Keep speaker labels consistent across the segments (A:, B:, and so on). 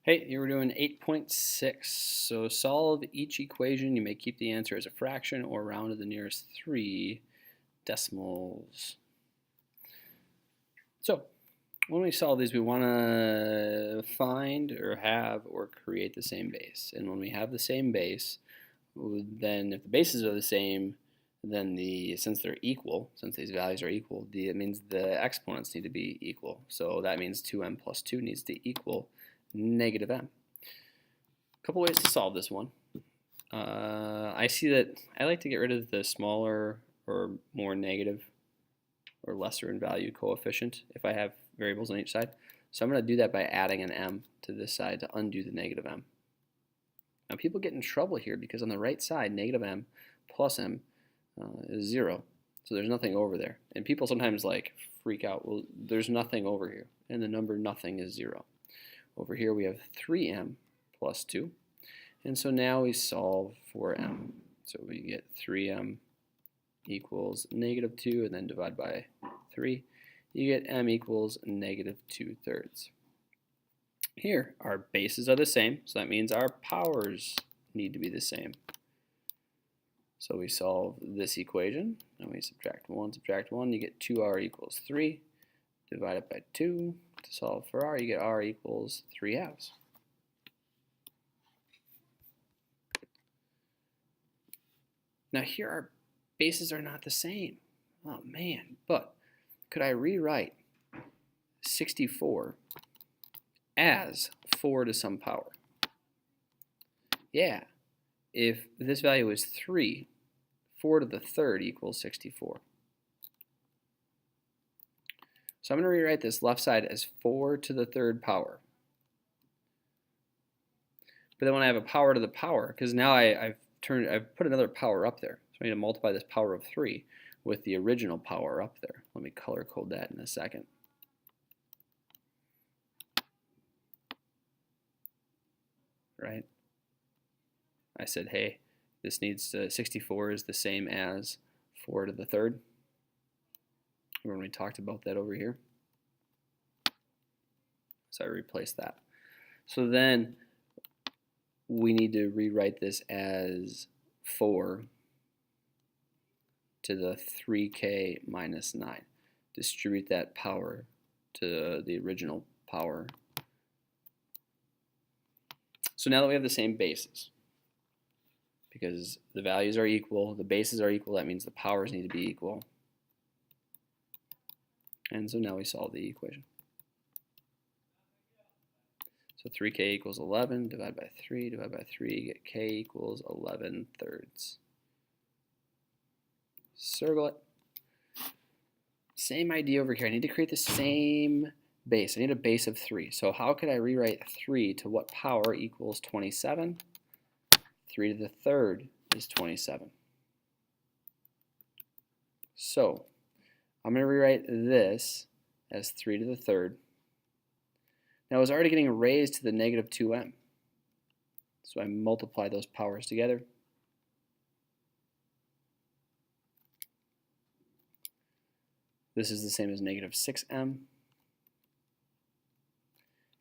A: Hey, you were doing 8.6. So solve each equation. You may keep the answer as a fraction or round to the nearest 3 decimals. So when we solve these, we want to find or have or create the same base. And when we have the same base, then if the bases are the same, then since they're equal, since these values are equal, it means the exponents need to be equal. So that means 2m plus 2 needs to equal negative m. A couple ways to solve this one. I see that I like to get rid of the smaller or more negative or lesser in value coefficient if I have variables on each side. So I'm going to do that by adding an m to this side to undo the negative m. Now people get in trouble here because on the right side, negative m plus m is 0. So there's nothing over there. And people sometimes like freak out, well, there's nothing over here. And the number nothing is 0. Over here we have 3m plus 2. And so now we solve for m. So we get 3m equals negative 2 and then divide by 3. You get m equals negative 2/3. Here our bases are the same, so that means our powers need to be the same. So we solve this equation and we subtract 1, you get 2r equals 3. Divide it by 2. To solve for r, you get r equals 3/2. Now here our bases are not the same. Oh man, but could I rewrite 64 as 4 to some power? Yeah, if this value is 3, 4 to the third equals 64. So I'm going to rewrite this left side as 4 to the third power. But then when I have a power to the power, because now I've put another power up there. So I need to multiply this power of 3 with the original power up there. Let me color code that in a second. Right? I said, hey, this needs 64 is the same as 4 to the third. When we talked about that over here. So I replaced that. So then we need to rewrite this as 4 to the 3k minus 9. Distribute that power to the original power. So now that we have the same bases, because the values are equal, the bases are equal, that means the powers need to be equal. And so now we solve the equation. So 3k equals 11, divide by 3, get k equals 11/3. Circle it. Same idea over here. I need to create the same base. I need a base of 3. So how could I rewrite 3 to what power equals 27? 3 to the third is 27. So I'm going to rewrite this as 3 to the third. Now I was already getting raised to the negative 2m. So I multiply those powers together. This is the same as negative 6m.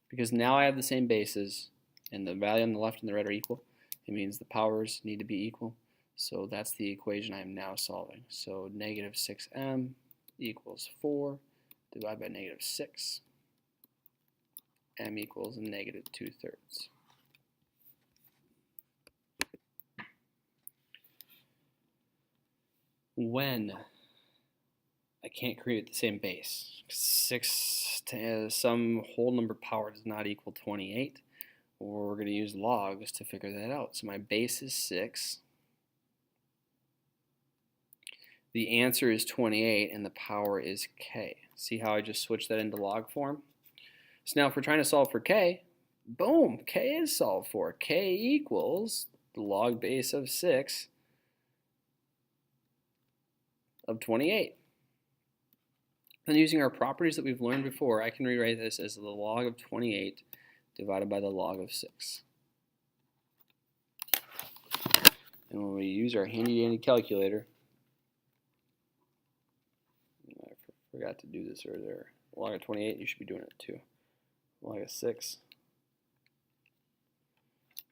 A: Because now I have the same bases and the value on the left and the right are equal, it means the powers need to be equal. So that's the equation I am now solving. So negative 6m equals 4, divided by negative 6. M equals negative 2/3. When I can't create the same base, 6 to some whole number power does not equal 28, we're going to use logs to figure that out. So my base is 6. The answer is 28 and the power is k. See how I just switched that into log form? So now if we're trying to solve for k, boom, k is solved for. K equals the log base of 6 of 28. Then using our properties that we've learned before, I can rewrite this as the log of 28 divided by the log of 6. And when we use our handy dandy calculator, I forgot to do this earlier. Log of 28, you should be doing it too. Log of 6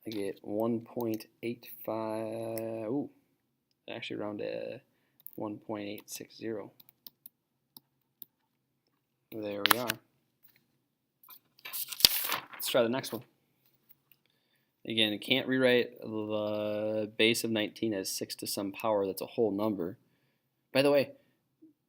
A: I get 1.85, ooh, actually around to 1.860. There we are. Let's try the next one. Again, you can't rewrite the base of 19 as 6 to some power. That's a whole number. By the way,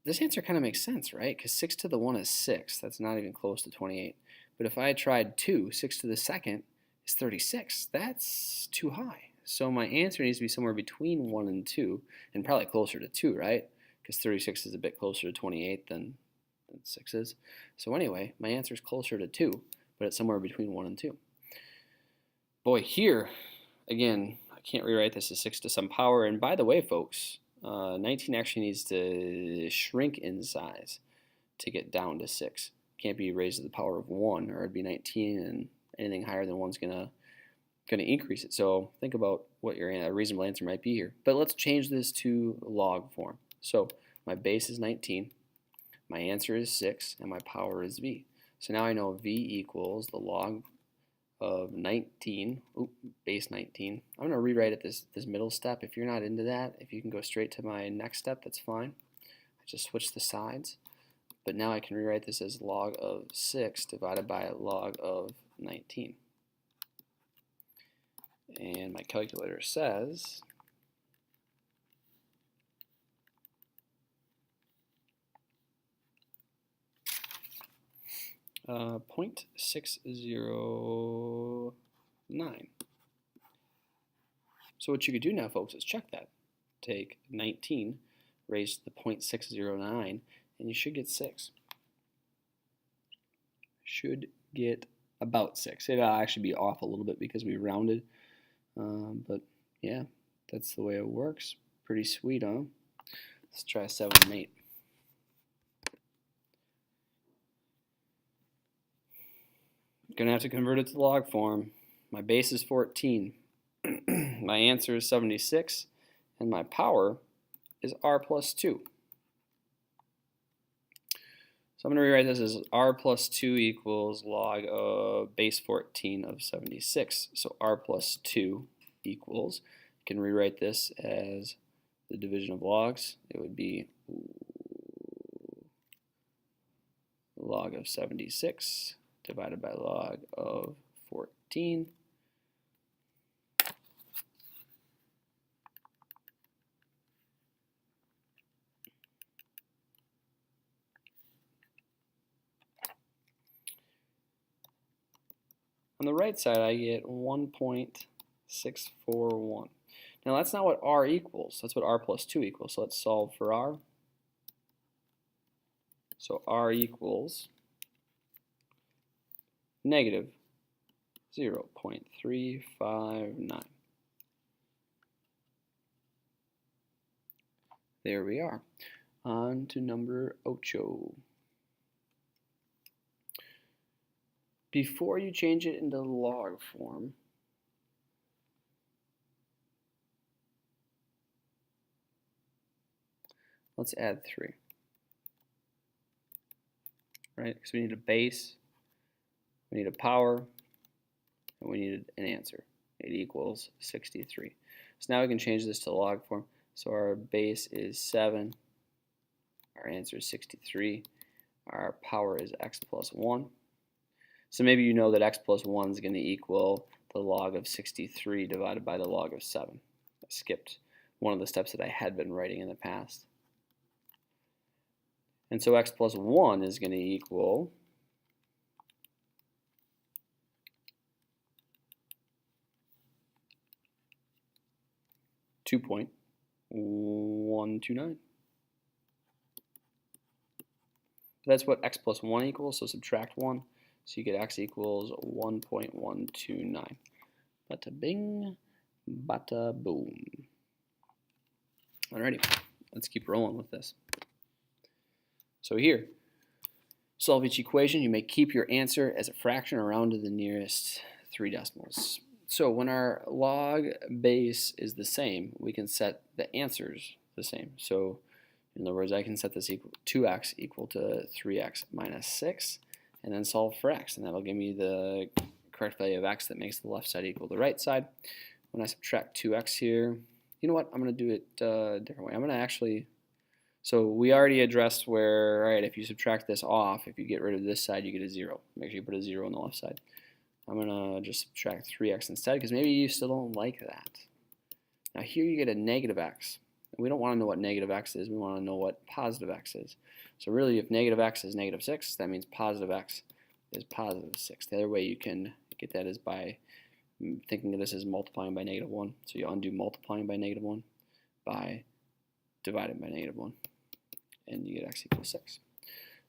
A: this answer kind of makes sense, right? Because 6 to the 1 is 6. That's not even close to 28. But if I had tried 2, 6 to the second is 36. That's too high. So my answer needs to be somewhere between 1 and 2, and probably closer to 2, right? Because 36 is a bit closer to 28 than 6 is. So anyway, my answer is closer to 2, but it's somewhere between 1 and 2. Boy, here, again, I can't rewrite this as 6 to some power. And by the way, folks, 19 actually needs to shrink in size to get down to 6. It can't be raised to the power of 1, or it'd be 19, and anything higher than 1 is gonna increase it. So think about what your reasonable answer might be here. But let's change this to log form. So my base is 19, my answer is 6, and my power is v. So now I know v equals the log of 19, base 19. I'm going to rewrite it this middle step. If you're not into that, if you can go straight to my next step, that's fine. I just switched the sides. But now I can rewrite this as log of 6 divided by log of 19. And my calculator says 0.609. So what you could do now, folks, is check that. Take 19 raised to the 0.609, and you should get 6. Should get about 6. It'll actually be off a little bit because we rounded. But yeah, that's the way it works. Pretty sweet, huh? Let's try 7 and 8. Gonna have to convert it to log form. My base is 14. My answer is 76, and my power is r plus 2. So I'm going to rewrite this as r plus 2 equals log of base 14 of 76. So r plus 2 equals, you can rewrite this as the division of logs. It would be log of 76 divided by log of 14. On the right side, I get 1.641. Now that's not what r equals. That's what r plus 2 equals. So let's solve for r. So r equals negative 0.359. There we are. On to number 8. Before you change it into log form, let's add 3. Right? Because we need a base, we need a power, and we need an answer. It equals 63. So now we can change this to log form. So our base is 7, our answer is 63, our power is x plus 1. So maybe you know that x plus 1 is going to equal the log of 63 divided by the log of 7. I skipped one of the steps that I had been writing in the past. And so x plus 1 is going to equal 2.129. That's what x plus 1 equals, so subtract 1. So you get x equals 1.129. Bada bing, bada boom. Alrighty, let's keep rolling with this. So here, solve each equation. You may keep your answer as a fraction or round to the nearest 3 decimals. So when our log base is the same, we can set the answers the same. So in other words, I can set this equal 2x equal to 3x minus 6, and then solve for x, and that'll give me the correct value of x that makes the left side equal the right side. When I subtract 2x here, you know what? I'm going to do it a different way. I'm going to actually, so we already addressed where, all right, if you subtract this off, if you get rid of this side, you get a 0. Make sure you put a 0 on the left side. I'm going to just subtract 3x instead because maybe you still don't like that. Now here you get a negative x. We don't want to know what negative x is. We want to know what positive x is. So really, if negative x is negative 6, that means positive x is positive 6. The other way you can get that is by thinking of this as multiplying by negative 1. So you undo multiplying by negative 1 by dividing by negative 1. And you get x equals 6.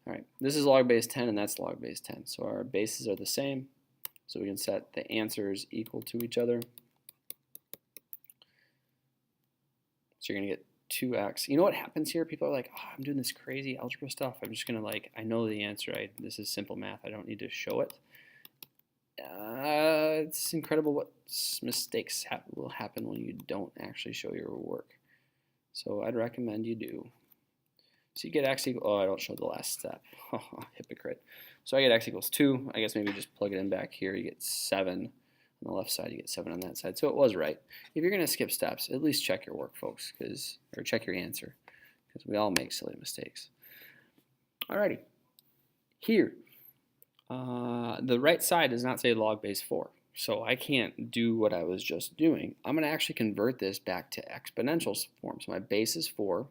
A: All right, this is log base 10 and that's log base 10. So our bases are the same. So we can set the answers equal to each other. So you're going to get 2x. You know what happens here? People are like, oh, I'm doing this crazy algebra stuff. I'm just going to I know the answer. This is simple math. I don't need to show it. It's incredible what mistakes will happen when you don't actually show your work. So I'd recommend you do. So you get x equals, oh, I don't show the last step. Hypocrite. So I get x equals 2. I guess maybe just plug it in back here. You get 7 on the left side. You get 7 on that side. So it was right. If you're going to skip steps, at least check your work, folks, or check your answer, because we all make silly mistakes. Alrighty. Here, the right side does not say log base 4. So I can't do what I was just doing. I'm going to actually convert this back to exponential form. So my base is 4.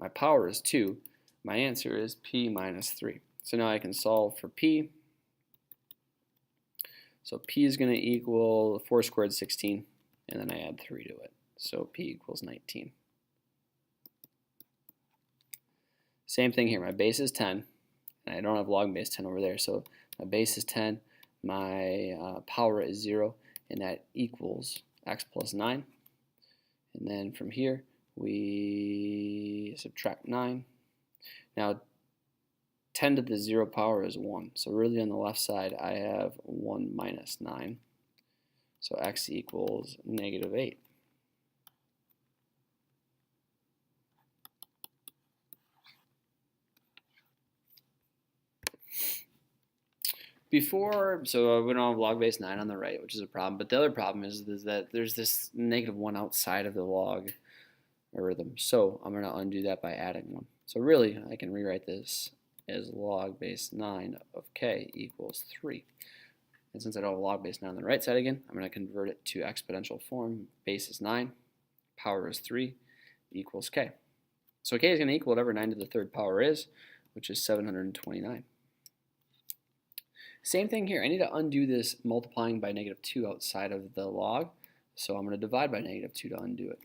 A: My power is 2. My answer is p minus 3. So now I can solve for p. So p is going to equal 4 squared 16, and then I add 3 to it. So p equals 19. Same thing here. My base is 10, and I don't have log base 10 over there. So my base is 10, my power is 0, and that equals x plus 9. And then from here, we subtract 9. Now, 10 to the 0 power is 1. So really on the left side, I have 1 minus 9. So x equals negative 8. So we don't have log base 9 on the right, which is a problem. But the other problem is that there's this negative 1 outside of the logarithm. So I'm going to undo that by adding 1. So really, I can rewrite this as log base 9 of k equals 3. And since I don't have log base 9 on the right side again, I'm going to convert it to exponential form. Base is 9, power is 3, equals k. So k is going to equal whatever 9 to the third power is, which is 729. Same thing here. I need to undo this multiplying by negative 2 outside of the log. So I'm going to divide by negative 2 to undo it.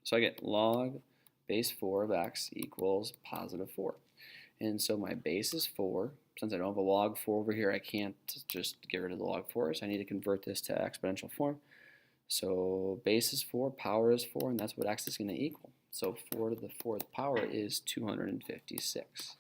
A: So I get log base 4 of x equals positive 4. And so my base is 4. Since I don't have a log 4 over here, I can't just get rid of the log 4. So I need to convert this to exponential form. So base is 4, power is 4, and that's what x is going to equal. So 4 to the 4th power is 256.